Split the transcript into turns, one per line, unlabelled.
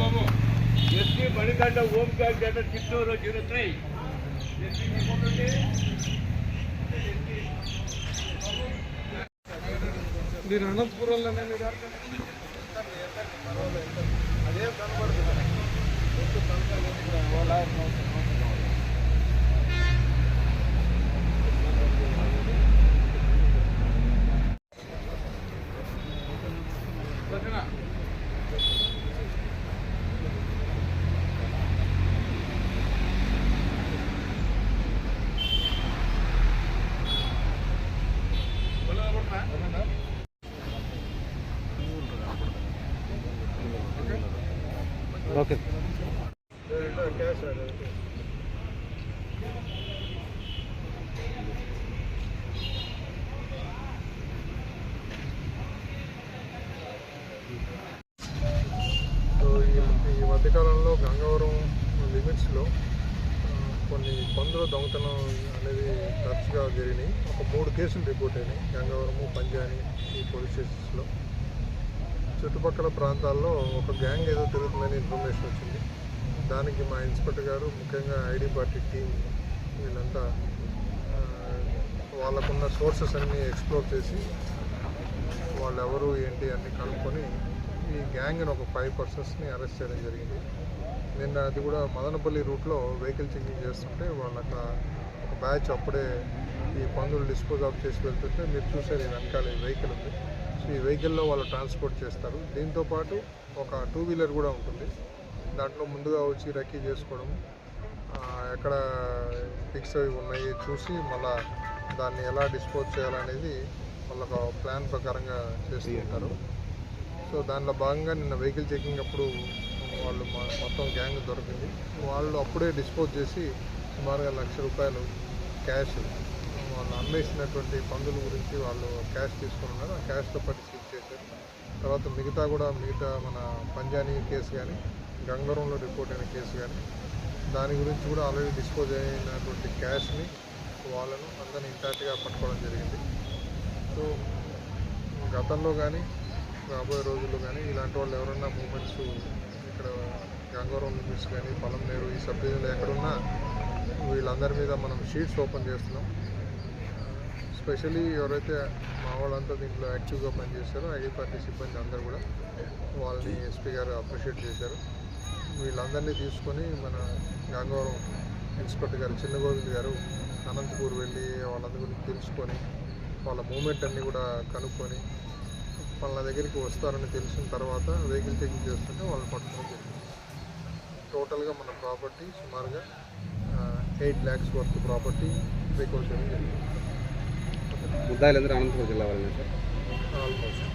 బాబు ST Manikanta Omkar general Chittoor 03
మీరు అనంతపురంలోనే అదేం కనబడుతుంది
ఓకే
ఈ మధ్యకాలంలో గంగవరం లిమిట్స్లో కొన్ని పందుల దొంగతనం అనేది తరచుగా జరిగినాయి. ఒక 3 కేసులు రిపోర్ట్ అయినాయి గంగవరము, పంజాని ఈ పోలీస్ స్టేషన్స్లో. చుట్టుపక్కల ప్రాంతాల్లో ఒక గ్యాంగ్ ఏదో తిరుగుతుందని ఇన్ఫర్మేషన్ వచ్చింది. దానికి మా ఇన్స్పెక్టర్ గారు, ముఖ్యంగా ఐడి పార్టీ టీం వీళ్ళంతా వాళ్ళకున్న సోర్సెస్ అన్నీ ఎక్స్ప్లోర్ చేసి వాళ్ళు ఎవరు ఏంటి అన్నీ కనుక్కొని ఈ గ్యాంగ్ని ఒక 5 పర్సన్స్ని అరెస్ట్ చేయడం జరిగింది. నిన్న అది కూడా మదనపల్లి రూట్లో వెహికల్ చెకింగ్ చేస్తుంటే వాళ్ళకి ఒక బ్యాచ్ అప్పుడే ఈ పందులు డిస్పోజ్ ఆఫ్ చేసి వెళ్తుంటే మీరు చూసారు, ఈ వెనకాల ఈ వెహికల్ ఉంది. సో ఈ వెహికల్లో వాళ్ళు ట్రాన్స్పోర్ట్ చేస్తారు. దీంతోపాటు ఒక 2 వీలర్ కూడా ఉంటుంది. దాంట్లో ముందుగా వచ్చి రెక్కీ చేసుకోవడం, ఎక్కడ పిక్స్ అవి ఉన్నాయి చూసి మళ్ళీ దాన్ని ఎలా డిస్పోజ్ చేయాలనేది వాళ్ళకు ప్లాన్ ప్రకారంగా చేస్తూ ఉంటారు. సో దానిలో భాగంగా నిన్న వెహికల్ చెకింగ్ అప్పుడు వాళ్ళు మొత్తం గ్యాంగ్ దొరికింది. వాళ్ళు అప్పుడే డిస్పోజ్ చేసి సుమారుగా ₹1,00,000 క్యాష్, వాళ్ళు అమ్మేసినటువంటి పందుల గురించి వాళ్ళు క్యాష్ తీసుకుని ఉన్నారు. ఆ క్యాష్తో పాటు సీజ్ చేశారు. తర్వాత మిగతా మన పంజానీ కేసు కానీ, గంగవరంలో రిపోర్ట్ అయిన కేసు కానీ, దాని గురించి కూడా ఆల్రెడీ డిస్పోజ్ అయినటువంటి క్యాష్ని వాళ్ళను అందరినీ ఇంటాక్ట్గా పట్టుకోవడం జరిగింది. సో గతంలో కానీ రాబోయే రోజుల్లో కానీ ఇలాంటి వాళ్ళు ఎవరన్నా మూమెంట్స్ ఇక్కడ గంగవరం లిమిట్స్ కానీ, పలంనేరు ఈ సబ్ డివిజన్లో ఎక్కడున్నా వీళ్ళందరి మీద మనం షీట్స్ ఓపెన్ చేస్తున్నాం. స్పెషలీ ఎవరైతే మా వాళ్ళంతా దీంట్లో యాక్టివ్గా పనిచేశారో ఐడి పార్టీ సిబ్బంది అందరూ కూడా వాళ్ళని ఎస్పీ గారు అప్రిషియేట్ చేశారు. వీళ్ళందరినీ తీసుకొని మన గంగవరం ఇన్స్పెక్టర్ గారు చిన్నగోవింద్ గారు అనంతపూర్ వెళ్ళి వాళ్ళందరి గురించి తెలుసుకొని వాళ్ళ మూమెంట్ అన్నీ కూడా కనుక్కొని వాళ్ళ దగ్గరికి వస్తారని తెలిసిన తర్వాత వెహికల్ చెకింగ్ చేస్తుంటే వాళ్ళు పట్టుకోవడం జరిగింది. టోటల్గా మన ప్రాపర్టీ సుమారుగా 8 lakhs వర్త్ ప్రాపర్టీ రికవర్ చేయడం జరిగింది.
ముద్దాయిలందరూ అనంతపురం జిల్లా వాళ్ళనే సార్?
ఆల్మోస్ట్